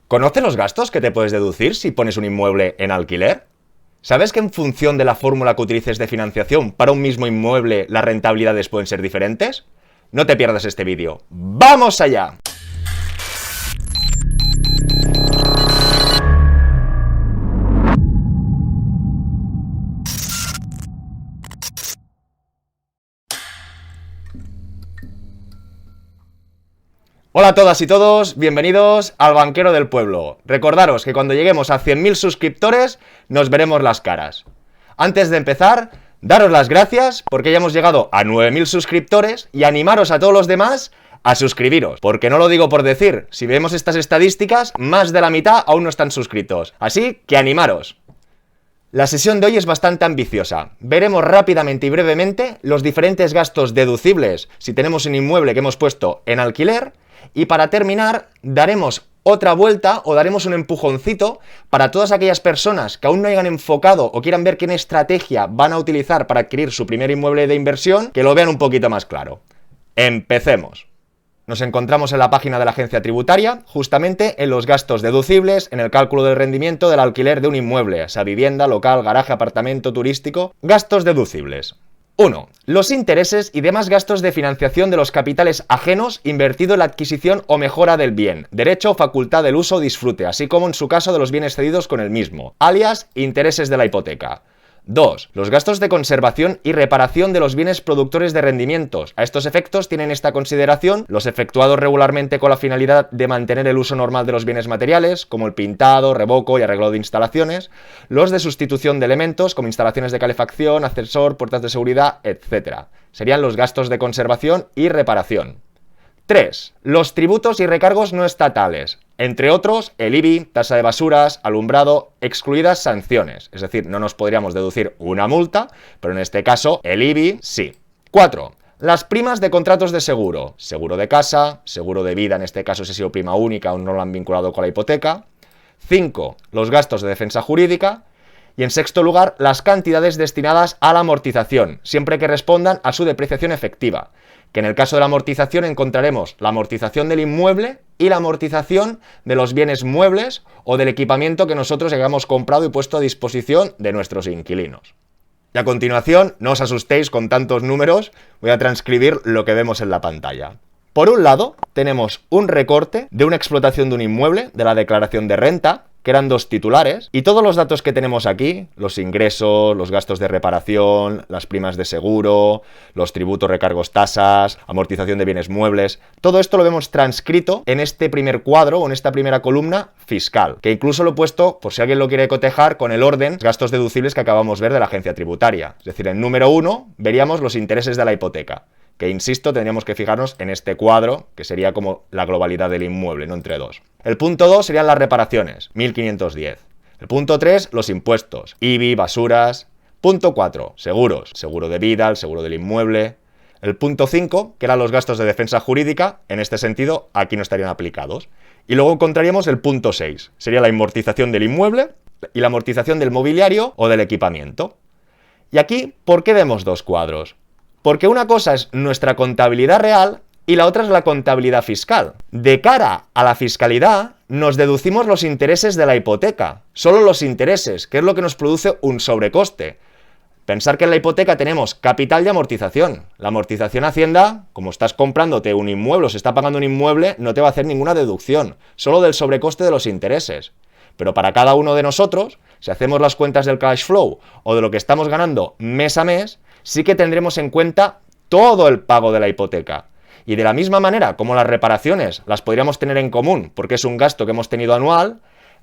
¿Conoces los gastos que te puedes deducir si pones un inmueble en alquiler? ¿Sabes que en función de la fórmula que utilices de financiación para un mismo inmueble las rentabilidades pueden ser diferentes? No te pierdas este vídeo. ¡Vamos allá! Hola a todas y todos, bienvenidos al Banquero del Pueblo. Recordaros que cuando lleguemos a 100.000 suscriptores nos veremos las caras. Antes de empezar, daros las gracias porque ya hemos llegado a 9.000 suscriptores y animaros a todos los demás a suscribiros. Porque no lo digo por decir, si vemos estas estadísticas, más de la mitad aún no están suscritos. Así que animaros. La sesión de hoy es bastante ambiciosa. Veremos rápidamente y brevemente los diferentes gastos deducibles si tenemos un inmueble que hemos puesto en alquiler. Y para terminar, daremos otra vuelta o daremos un empujoncito para todas aquellas personas que aún no hayan enfocado o quieran ver qué estrategia van a utilizar para adquirir su primer inmueble de inversión, que lo vean un poquito más claro. Empecemos. Nos encontramos en la página de la agencia tributaria, justamente en los gastos deducibles, en el cálculo del rendimiento del alquiler de un inmueble, sea vivienda, local, garaje, apartamento, turístico. Gastos deducibles. 1. Los intereses y demás gastos de financiación de los capitales ajenos invertido en la adquisición o mejora del bien, derecho o facultad del uso o disfrute, así como en su caso de los bienes cedidos con el mismo, alias intereses de la hipoteca. 2. Los gastos de conservación y reparación de los bienes productores de rendimientos. A estos efectos tienen esta consideración los efectuados regularmente con la finalidad de mantener el uso normal de los bienes materiales, como el pintado, revoco y arreglo de instalaciones, los de sustitución de elementos, como instalaciones de calefacción, ascensor, puertas de seguridad, etc. Serían los gastos de conservación y reparación. 3. Los tributos y recargos no estatales, entre otros el IBI, tasa de basuras, alumbrado, excluidas sanciones. Es decir, no nos podríamos deducir una multa, pero en este caso el IBI sí. 4. Las primas de contratos de seguro, seguro de casa, seguro de vida, en este caso si ha sido prima única o no lo han vinculado con la hipoteca. 5. Los gastos de defensa jurídica. Y en sexto lugar, las cantidades destinadas a la amortización, siempre que respondan a su depreciación efectiva. Que en el caso de la amortización encontraremos la amortización del inmueble y la amortización de los bienes muebles o del equipamiento que nosotros hayamos comprado y puesto a disposición de nuestros inquilinos. Y a continuación, no os asustéis con tantos números, voy a transcribir lo que vemos en la pantalla. Por un lado, tenemos un recorte de una explotación de un inmueble, de la declaración de renta, que eran dos titulares, y todos los datos que tenemos aquí, los ingresos, los gastos de reparación, las primas de seguro, los tributos, recargos, tasas, amortización de bienes muebles, todo esto lo vemos transcrito en este primer cuadro o en esta primera columna fiscal, que incluso lo he puesto, por si alguien lo quiere cotejar, con el orden gastos deducibles que acabamos de ver de la agencia tributaria. Es decir, en número 1 veríamos los intereses de la hipoteca, que insisto, tendríamos que fijarnos en este cuadro, que sería como la globalidad del inmueble, no entre dos. El punto 2 serían las reparaciones, 1.510. El punto 3, los impuestos, IBI, basuras. Punto 4, seguros, seguro de vida, el seguro del inmueble. El punto 5, que eran los gastos de defensa jurídica, en este sentido, aquí no estarían aplicados. Y luego encontraríamos el punto 6, sería la amortización del inmueble y la amortización del mobiliario o del equipamiento. Y aquí, ¿por qué vemos dos cuadros? Porque una cosa es nuestra contabilidad real y la otra es la contabilidad fiscal. De cara a la fiscalidad, nos deducimos los intereses de la hipoteca, solo los intereses, que es lo que nos produce un sobrecoste. Pensar que en la hipoteca tenemos capital y amortización. La amortización Hacienda, como estás comprándote un inmueble o se está pagando un inmueble, no te va a hacer ninguna deducción, solo del sobrecoste de los intereses. Pero para cada uno de nosotros, si hacemos las cuentas del cash flow o de lo que estamos ganando mes a mes, sí que tendremos en cuenta todo el pago de la hipoteca. Y de la misma manera como las reparaciones las podríamos tener en común porque es un gasto que hemos tenido anual,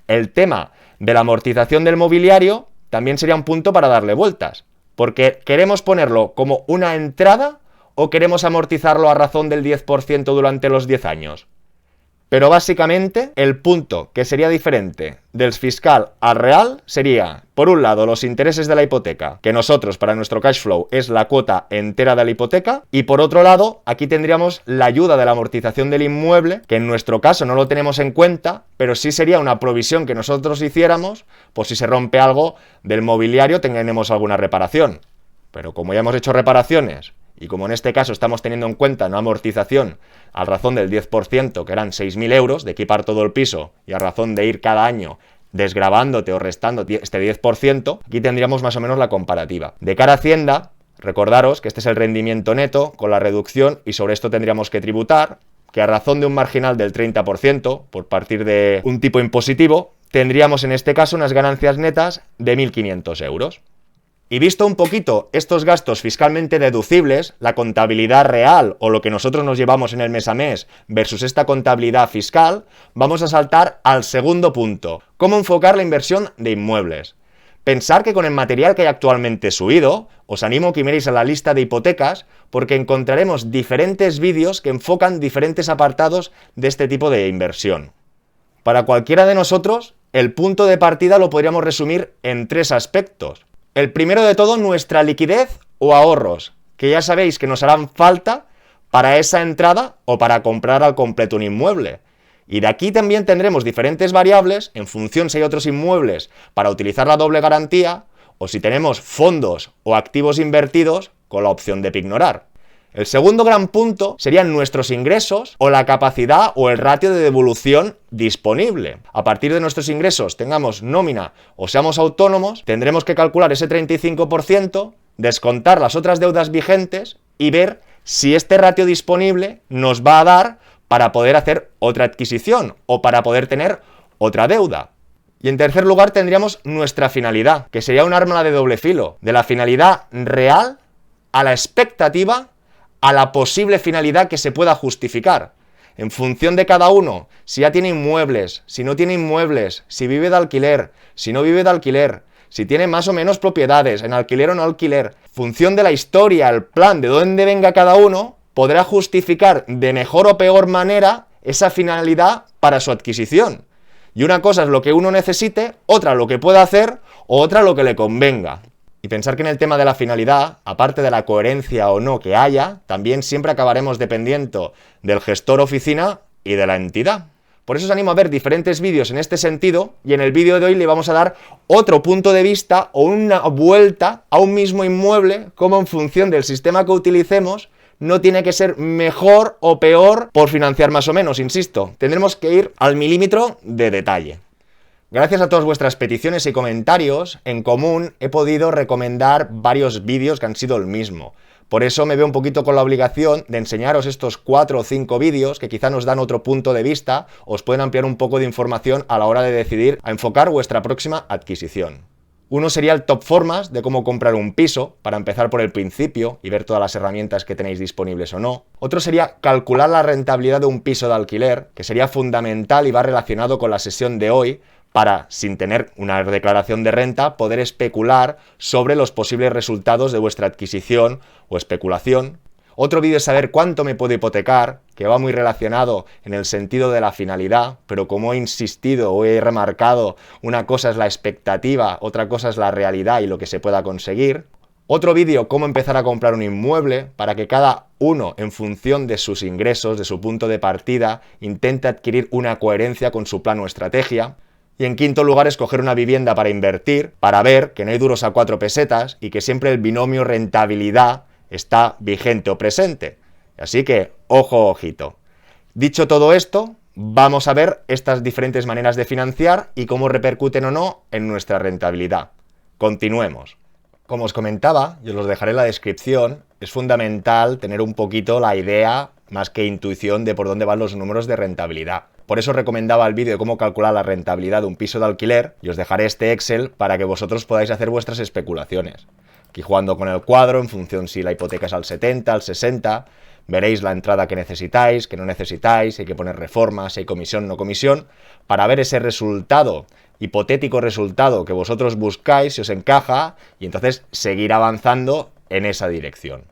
el tema de la amortización del mobiliario también sería un punto para darle vueltas. Porque queremos ponerlo como una entrada o queremos amortizarlo a razón del 10% durante los 10 años. Pero básicamente el punto que sería diferente del fiscal al real sería, por un lado, los intereses de la hipoteca, que nosotros para nuestro cash flow es la cuota entera de la hipoteca, y por otro lado, aquí tendríamos la ayuda de la amortización del inmueble, que en nuestro caso no lo tenemos en cuenta, pero sí sería una provisión que nosotros hiciéramos por si se rompe algo del mobiliario, tendremos alguna reparación. Pero como ya hemos hecho reparaciones y como en este caso estamos teniendo en cuenta una amortización a razón del 10%, que eran 6.000 euros, de equipar todo el piso, y a razón de ir cada año desgravándote o restando este 10%, aquí tendríamos más o menos la comparativa. De cara a Hacienda, recordaros que este es el rendimiento neto con la reducción y sobre esto tendríamos que tributar, que a razón de un marginal del 30%, por partir de un tipo impositivo, tendríamos en este caso unas ganancias netas de 1.500 euros. Y visto un poquito estos gastos fiscalmente deducibles, la contabilidad real o lo que nosotros nos llevamos en el mes a mes versus esta contabilidad fiscal, vamos a saltar al segundo punto: cómo enfocar la inversión de inmuebles. Pensar que con el material que hay actualmente subido, os animo a que miréis a la lista de hipotecas porque encontraremos diferentes vídeos que enfocan diferentes apartados de este tipo de inversión. Para cualquiera de nosotros, el punto de partida lo podríamos resumir en 3 aspectos. El primero de todo, nuestra liquidez o ahorros, que ya sabéis que nos harán falta para esa entrada o para comprar al completo un inmueble. Y de aquí también tendremos diferentes variables en función si hay otros inmuebles para utilizar la doble garantía o si tenemos fondos o activos invertidos con la opción de pignorar. El segundo gran punto serían nuestros ingresos o la capacidad o el ratio de devolución disponible. A partir de nuestros ingresos, tengamos nómina o seamos autónomos, tendremos que calcular ese 35%, descontar las otras deudas vigentes y ver si este ratio disponible nos va a dar para poder hacer otra adquisición o para poder tener otra deuda. Y en tercer lugar tendríamos nuestra finalidad, que sería un arma de doble filo, de la finalidad real a la expectativa a la posible finalidad que se pueda justificar. En función de cada uno, si ya tiene inmuebles, si no tiene inmuebles, si vive de alquiler, si no vive de alquiler, si tiene más o menos propiedades, en alquiler o no alquiler, función de la historia, el plan, de dónde venga cada uno, podrá justificar de mejor o peor manera esa finalidad para su adquisición. Y una cosa es lo que uno necesite, otra lo que pueda hacer, o otra lo que le convenga. Y pensar que en el tema de la finalidad, aparte de la coherencia o no que haya, también siempre acabaremos dependiendo del gestor oficina y de la entidad. Por eso os animo a ver diferentes vídeos en este sentido, y en el vídeo de hoy le vamos a dar otro punto de vista o una vuelta a un mismo inmueble, como en función del sistema que utilicemos, no tiene que ser mejor o peor por financiar más o menos, insisto. Tendremos que ir al milímetro de detalle. Gracias a todas vuestras peticiones y comentarios, en común he podido recomendar varios vídeos que han sido el mismo. Por eso me veo un poquito con la obligación de enseñaros estos 4 o 5 vídeos que quizá nos dan otro punto de vista, os pueden ampliar un poco de información a la hora de decidir a enfocar vuestra próxima adquisición. Uno sería el top formas de cómo comprar un piso, para empezar por el principio y ver todas las herramientas que tenéis disponibles o no. Otro sería calcular la rentabilidad de un piso de alquiler, que sería fundamental y va relacionado con la sesión de hoy, para, sin tener una declaración de renta, poder especular sobre los posibles resultados de vuestra adquisición o especulación. Otro vídeo es saber cuánto me puedo hipotecar, que va muy relacionado en el sentido de la finalidad, pero como he insistido o he remarcado, una cosa es la expectativa, otra cosa es la realidad y lo que se pueda conseguir. Otro vídeo, cómo empezar a comprar un inmueble, para que cada uno, en función de sus ingresos, de su punto de partida, intente adquirir una coherencia con su plan o estrategia. Y en quinto lugar, escoger una vivienda para invertir, para ver que no hay duros a 4 pesetas y que siempre el binomio rentabilidad está vigente o presente. Así que, ojo, ojito. Dicho todo esto, vamos a ver estas diferentes maneras de financiar y cómo repercuten o no en nuestra rentabilidad. Continuemos. Como os comentaba, y os los dejaré en la descripción, es fundamental tener un poquito la idea, más que intuición, de por dónde van los números de rentabilidad. Por eso os recomendaba el vídeo de cómo calcular la rentabilidad de un piso de alquiler, y os dejaré este Excel para que vosotros podáis hacer vuestras especulaciones. Aquí jugando con el cuadro, en función si la hipoteca es al 70, al 60, veréis la entrada que necesitáis, que no necesitáis, si hay que poner reformas, si hay comisión, no comisión, para ver ese resultado, hipotético resultado que vosotros buscáis, si os encaja, y entonces seguir avanzando en esa dirección.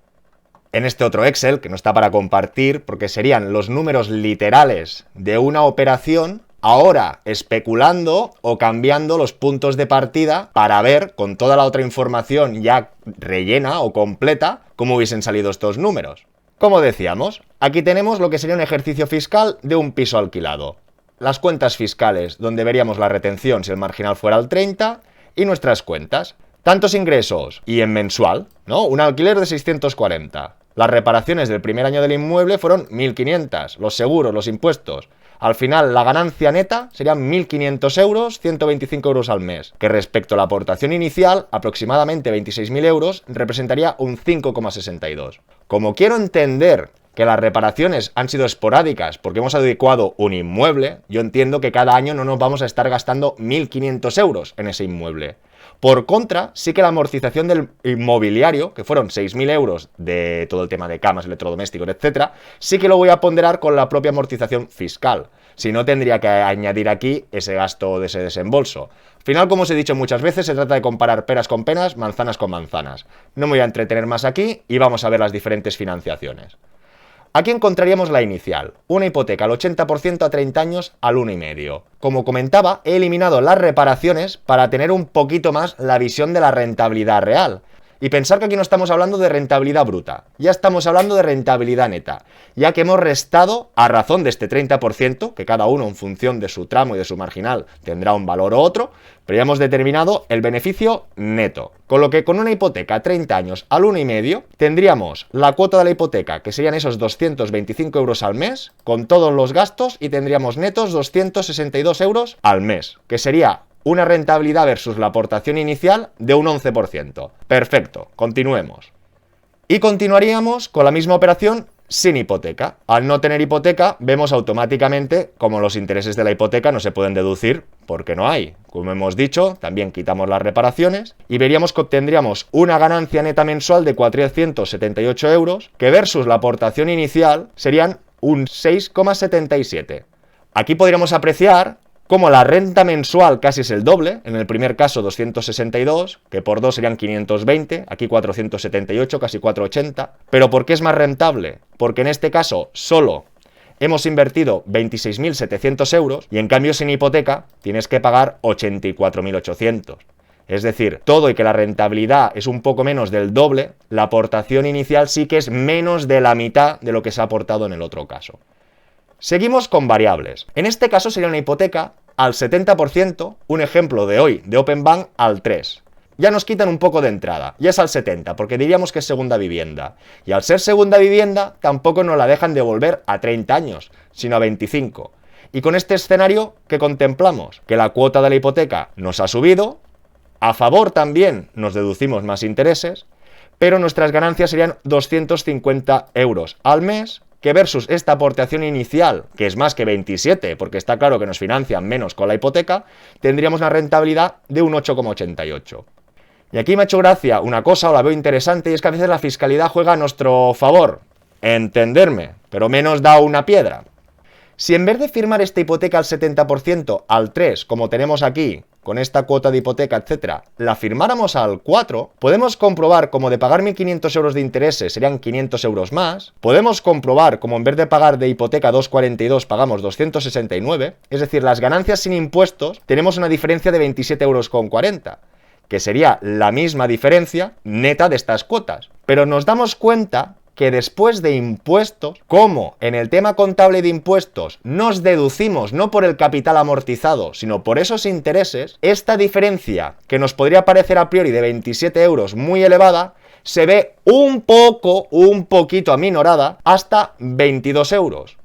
En este otro Excel, que no está para compartir, porque serían los números literales de una operación, ahora especulando o cambiando los puntos de partida para ver, con toda la otra información ya rellena o completa, cómo hubiesen salido estos números. Como decíamos, aquí tenemos lo que sería un ejercicio fiscal de un piso alquilado. Las cuentas fiscales, donde veríamos la retención si el marginal fuera al 30, y nuestras cuentas. Tantos ingresos y en mensual, ¿no? Un alquiler de 640. Las reparaciones del primer año del inmueble fueron 1.500, los seguros, los impuestos. Al final, la ganancia neta serían 1.500 euros, 125 euros al mes, que respecto a la aportación inicial, aproximadamente 26.000 euros, representaría un 5,62. Como quiero entender que las reparaciones han sido esporádicas porque hemos adecuado un inmueble, yo entiendo que cada año no nos vamos a estar gastando 1.500 euros en ese inmueble. Por contra, sí que la amortización del inmobiliario, que fueron 6.000 euros de todo el tema de camas, electrodomésticos, etcétera, sí que lo voy a ponderar con la propia amortización fiscal. Si no, tendría que añadir aquí ese gasto de ese desembolso. Al final, como os he dicho muchas veces, se trata de comparar peras con peras, manzanas con manzanas. No me voy a entretener más aquí y vamos a ver las diferentes financiaciones. Aquí encontraríamos la inicial, una hipoteca al 80% a 30 años al 1,5. Como comentaba, he eliminado las reparaciones para tener un poquito más la visión de la rentabilidad real. Y pensar que aquí no estamos hablando de rentabilidad bruta, ya estamos hablando de rentabilidad neta, ya que hemos restado, a razón de este 30%, que cada uno en función de su tramo y de su marginal tendrá un valor u otro, pero ya hemos determinado el beneficio neto. Con lo que con una hipoteca a 30 años al 1,5 tendríamos la cuota de la hipoteca, que serían esos 225 euros al mes, con todos los gastos, y tendríamos netos 262 euros al mes, que sería una rentabilidad versus la aportación inicial de un 11%. Perfecto, continuemos. Y continuaríamos con la misma operación sin hipoteca. Al no tener hipoteca, vemos automáticamente como los intereses de la hipoteca no se pueden deducir porque no hay. Como hemos dicho, también quitamos las reparaciones y veríamos que obtendríamos una ganancia neta mensual de 478 euros, que versus la aportación inicial serían un 6,77. Aquí podríamos apreciar como la renta mensual casi es el doble, en el primer caso 262, que por 2 serían 520, aquí 478, casi 480. ¿Pero por qué es más rentable? Porque en este caso solo hemos invertido 26.700 euros y en cambio sin hipoteca tienes que pagar 84.800. Es decir, todo y que la rentabilidad es un poco menos del doble, la aportación inicial sí que es menos de la mitad de lo que se ha aportado en el otro caso. Seguimos con variables. En este caso sería una hipoteca al 70%, un ejemplo de hoy de Open Bank al 3%. Ya nos quitan un poco de entrada, ya es al 70%, porque diríamos que es segunda vivienda. Y al ser segunda vivienda, tampoco nos la dejan devolver a 30 años, sino a 25. Y con este escenario, ¿qué contemplamos? Que la cuota de la hipoteca nos ha subido, a favor también nos deducimos más intereses, pero nuestras ganancias serían 250 euros al mes, que versus esta aportación inicial, que es más que 27, porque está claro que nos financian menos con la hipoteca, tendríamos una rentabilidad de un 8,88. Y aquí me ha hecho gracia una cosa, o la veo interesante, y es que a veces la fiscalidad juega a nuestro favor. Entenderme, pero menos da una piedra. Si en vez de firmar esta hipoteca al 70%, al 3%, como tenemos aquí, con esta cuota de hipoteca, etcétera, la firmáramos al 4%, podemos comprobar como de pagar 1.500 euros de intereses serían 500 euros más, podemos comprobar como en vez de pagar de hipoteca 242 pagamos 269, es decir, las ganancias sin impuestos tenemos una diferencia de 27,40 euros, que sería la misma diferencia neta de estas cuotas. Pero nos damos cuenta que después de impuestos, como en el tema contable de impuestos nos deducimos no por el capital amortizado, sino por esos intereses, esta diferencia, que nos podría parecer a priori de 27 euros muy elevada, se ve un poquito aminorada hasta 22 euros.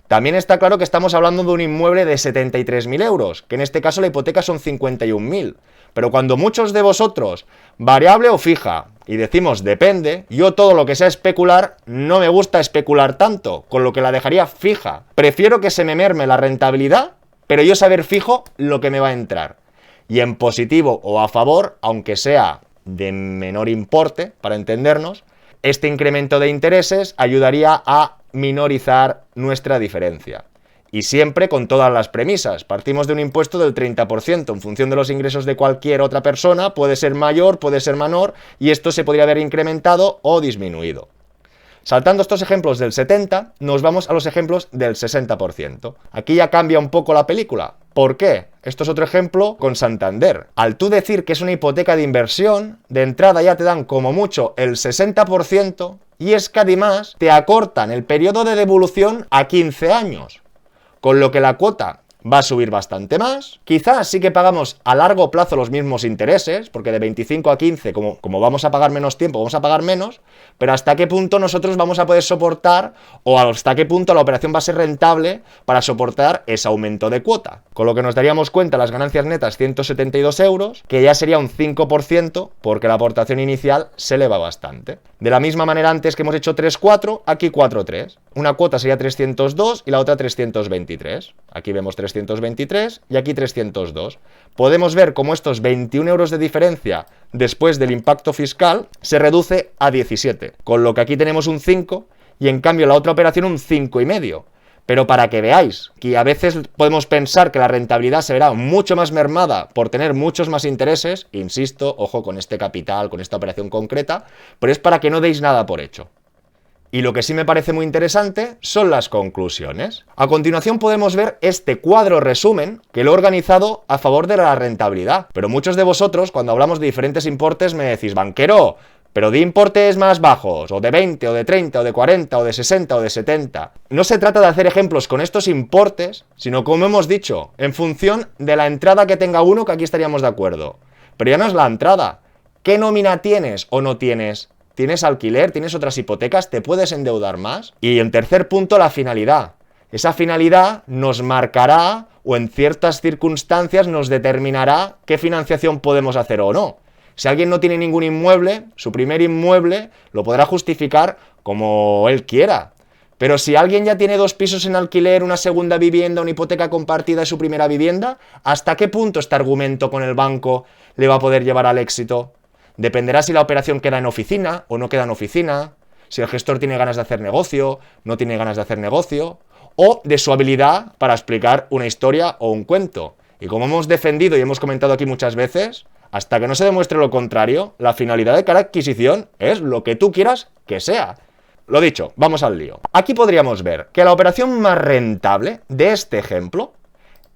También está claro que estamos hablando de un inmueble de 73.000 euros, que en este caso la hipoteca son 51.000. Pero cuando muchos de vosotros, variable o fija, y decimos depende, yo todo lo que sea especular, no me gusta especular tanto, con lo que la dejaría fija. Prefiero que se me merme la rentabilidad, pero yo saber fijo lo que me va a entrar. Y en positivo o a favor, aunque sea de menor importe, para entendernos, este incremento de intereses ayudaría a minorizar nuestra diferencia. Y siempre con todas las premisas. Partimos de un impuesto del 30%. En función de los ingresos de cualquier otra persona, puede ser mayor, puede ser menor, y esto se podría haber incrementado o disminuido. Saltando estos ejemplos del 70%, nos vamos a los ejemplos del 60%. Aquí ya cambia un poco la película. ¿Por qué? Esto es otro ejemplo con Santander. Al tú decir que es una hipoteca de inversión, de entrada ya te dan como mucho el 60%, y es que además te acortan el periodo de devolución a 15 años. Con lo que la cuota va a subir bastante más. Quizás sí que pagamos a largo plazo los mismos intereses, porque de 25 a 15, como vamos a pagar menos tiempo, vamos a pagar menos, pero hasta qué punto nosotros vamos a poder soportar, o hasta qué punto la operación va a ser rentable para soportar ese aumento de cuota. Con lo que nos daríamos cuenta las ganancias netas 172 euros, que ya sería un 5%, porque la aportación inicial se eleva bastante. De la misma manera antes que hemos hecho 3,4, aquí 4,3. Una cuota sería 302 y la otra 323. Aquí vemos 323 y aquí 302. Podemos ver cómo estos 21 euros de diferencia después del impacto fiscal se reduce a 17, con lo que aquí tenemos un 5 y en cambio la otra operación un 5,5. Pero para que veáis que a veces podemos pensar que la rentabilidad se verá mucho más mermada por tener muchos más intereses, insisto, ojo con este capital, con esta operación concreta, pero es para que no deis nada por hecho. Y lo que sí me parece muy interesante son las conclusiones. A continuación podemos ver este cuadro resumen que lo he organizado a favor de la rentabilidad. Pero muchos de vosotros, cuando hablamos de diferentes importes, me decís, banquero, pero de importes más bajos, o de 20, o de 30, o de 40, o de 60, o de 70. No se trata de hacer ejemplos con estos importes, sino como hemos dicho, en función de la entrada que tenga uno, que aquí estaríamos de acuerdo. Pero ya no es la entrada. ¿Qué nómina tienes o no tienes? ¿Tienes alquiler? ¿Tienes otras hipotecas? ¿Te puedes endeudar más? Y en tercer punto, la finalidad. Esa finalidad nos marcará o en ciertas circunstancias nos determinará qué financiación podemos hacer o no. Si alguien no tiene ningún inmueble, su primer inmueble lo podrá justificar como él quiera. Pero si alguien ya tiene 2 pisos en alquiler, una segunda vivienda, una hipoteca compartida de su primera vivienda, ¿hasta qué punto este argumento con el banco le va a poder llevar al éxito? Dependerá si la operación queda en oficina o no queda en oficina, si el gestor tiene ganas de hacer negocio, no tiene ganas de hacer negocio, o de su habilidad para explicar una historia o un cuento. Y como hemos defendido y hemos comentado aquí muchas veces, hasta que no se demuestre lo contrario, la finalidad de cada adquisición es lo que tú quieras que sea. Lo dicho, vamos al lío. Aquí podríamos ver que la operación más rentable de este ejemplo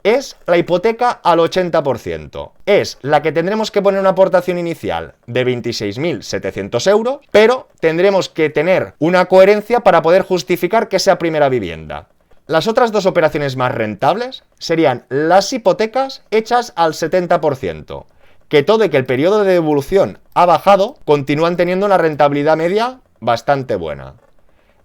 es la hipoteca al 80%. Es la que tendremos que poner una aportación inicial de 26.700 euros, pero tendremos que tener una coherencia para poder justificar que sea primera vivienda. Las otras 2 operaciones más rentables serían las hipotecas hechas al 70%, que todo y que el periodo de devolución ha bajado, continúan teniendo una rentabilidad media bastante buena.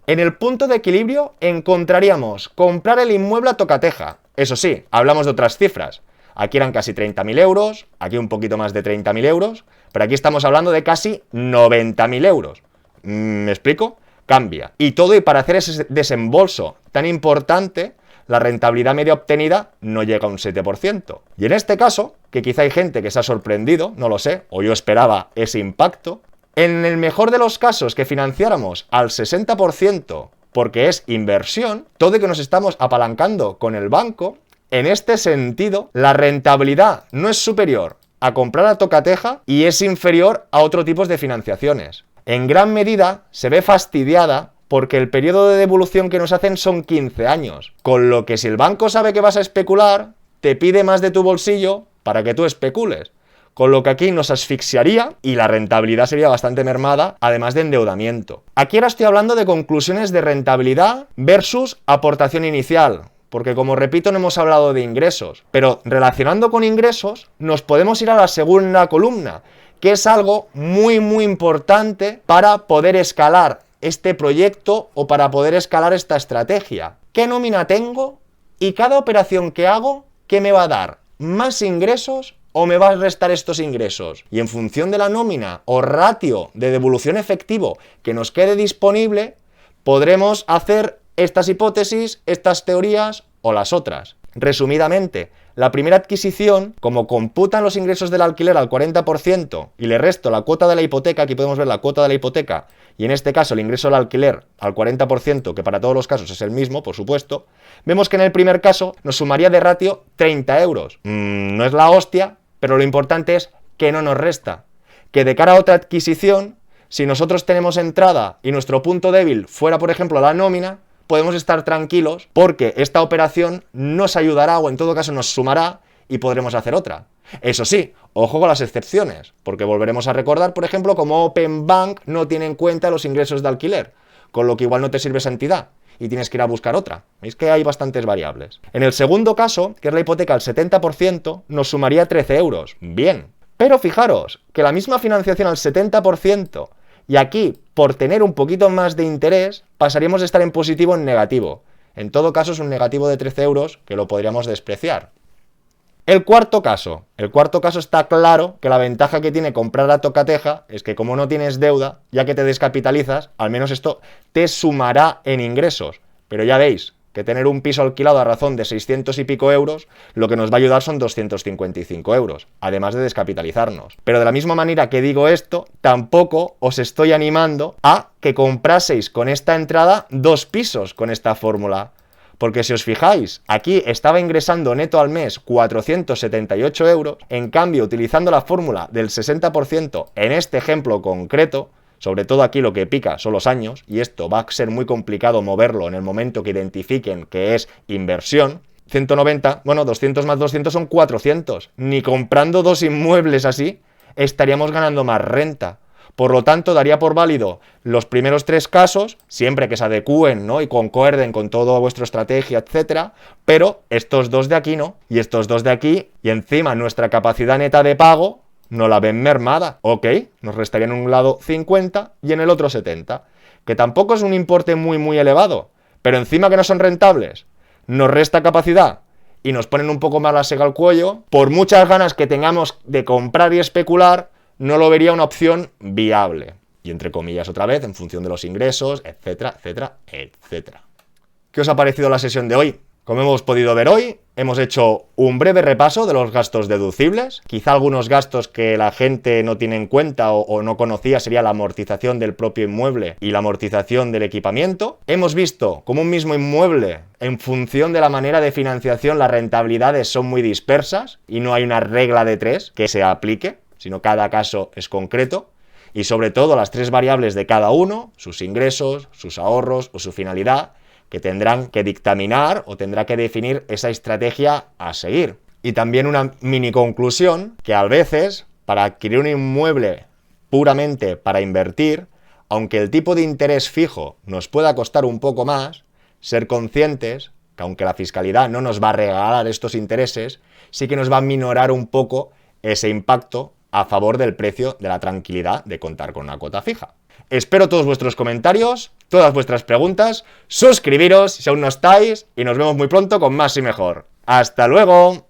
En el punto de equilibrio encontraríamos comprar el inmueble a tocateja. Eso sí, hablamos de otras cifras. Aquí eran casi 30.000 euros, aquí un poquito más de 30.000 euros, pero aquí estamos hablando de casi 90.000 euros. ¿Me explico? Cambia. Y todo y para hacer ese desembolso tan importante, la rentabilidad media obtenida no llega a un 7%. Y en este caso, que quizá hay gente que se ha sorprendido, no lo sé, o yo esperaba ese impacto, en el mejor de los casos que financiáramos al 60%, porque es inversión, todo y que nos estamos apalancando con el banco, en este sentido, la rentabilidad no es superior a comprar a tocateja y es inferior a otros tipos de financiaciones. En gran medida se ve fastidiada porque el periodo de devolución que nos hacen son 15 años, con lo que si el banco sabe que vas a especular, te pide más de tu bolsillo para que tú especules. Con lo que aquí nos asfixiaría y la rentabilidad sería bastante mermada, además de endeudamiento. Aquí ahora estoy hablando de conclusiones de rentabilidad versus aportación inicial, porque como repito no hemos hablado de ingresos, pero relacionando con ingresos nos podemos ir a la segunda columna, que es algo muy importante para poder escalar este proyecto o para poder escalar esta estrategia. ¿Qué nómina tengo? Y cada operación que hago, ¿qué me va a dar? ¿Más ingresos o me va a restar estos ingresos? Y en función de la nómina o ratio de devolución efectivo que nos quede disponible, podremos hacer estas hipótesis, estas teorías o las otras. Resumidamente, la primera adquisición, como computan los ingresos del alquiler al 40% y le resto la cuota de la hipoteca, aquí podemos ver la cuota de la hipoteca, y en este caso el ingreso del alquiler al 40%, que para todos los casos es el mismo, por supuesto, vemos que en el primer caso nos sumaría de ratio 30 euros. No es la hostia, pero lo importante es que no nos resta. Que de cara a otra adquisición, si nosotros tenemos entrada y nuestro punto débil fuera, por ejemplo, la nómina, podemos estar tranquilos porque esta operación nos ayudará o en todo caso nos sumará y podremos hacer otra. Eso sí, ojo con las excepciones, porque volveremos a recordar, por ejemplo, como Open Bank no tiene en cuenta los ingresos de alquiler, con lo que igual no te sirve esa entidad. y tienes que ir a buscar otra. Veis que hay bastantes variables. En el segundo caso, que es la hipoteca al 70%, nos sumaría 13 euros. Bien. Pero fijaros que la misma financiación al 70% y aquí, por tener un poquito más de interés, pasaríamos de estar en positivo en negativo. En todo caso es un negativo de 13 euros que lo podríamos despreciar. El cuarto caso está claro que la ventaja que tiene comprar a tocateja es que como no tienes deuda, ya que te descapitalizas, al menos esto te sumará en ingresos. Pero ya veis que tener un piso alquilado a razón de 600 y pico euros, lo que nos va a ayudar son 255 euros, además de descapitalizarnos. Pero de la misma manera que digo esto, tampoco os estoy animando a que compraseis con esta entrada 2 pisos con esta fórmula. Porque si os fijáis, aquí estaba ingresando neto al mes 478 euros, en cambio, utilizando la fórmula del 60% en este ejemplo concreto, sobre todo aquí lo que pica son los años, y esto va a ser muy complicado moverlo en el momento que identifiquen que es inversión, 190, bueno, 200 más 200 son 400. Ni comprando 2 inmuebles así, estaríamos ganando más renta. Por lo tanto, daría por válido los primeros 3 casos, siempre que se adecúen, ¿no? Y concuerden con toda vuestra estrategia, etcétera, pero estos 2 de aquí no, y estos 2 de aquí, y encima nuestra capacidad neta de pago no la ven mermada. Ok, nos restarían en un lado 50 y en el otro 70, que tampoco es un importe muy elevado, pero encima que no son rentables, nos resta capacidad y nos ponen un poco más la sega al cuello. Por muchas ganas que tengamos de comprar y especular, no lo vería una opción viable. Y entre comillas otra vez, en función de los ingresos, etcétera, etcétera, etcétera. ¿Qué os ha parecido la sesión de hoy? Como hemos podido ver hoy, hemos hecho un breve repaso de los gastos deducibles. Quizá algunos gastos que la gente no tiene en cuenta o no conocía sería la amortización del propio inmueble y la amortización del equipamiento. Hemos visto cómo un mismo inmueble, en función de la manera de financiación, las rentabilidades son muy dispersas y no hay una regla de 3 que se aplique, sino cada caso es concreto, y sobre todo las 3 variables de cada uno, sus ingresos, sus ahorros o su finalidad, que tendrán que dictaminar o tendrá que definir esa estrategia a seguir. Y también una mini conclusión, que a veces, para adquirir un inmueble puramente para invertir, aunque el tipo de interés fijo nos pueda costar un poco más, ser conscientes que aunque la fiscalidad no nos va a regalar estos intereses, sí que nos va a minorar un poco ese impacto a favor del precio de la tranquilidad de contar con una cuota fija. Espero todos vuestros comentarios, todas vuestras preguntas, suscribiros si aún no estáis y nos vemos muy pronto con más y mejor. ¡Hasta luego!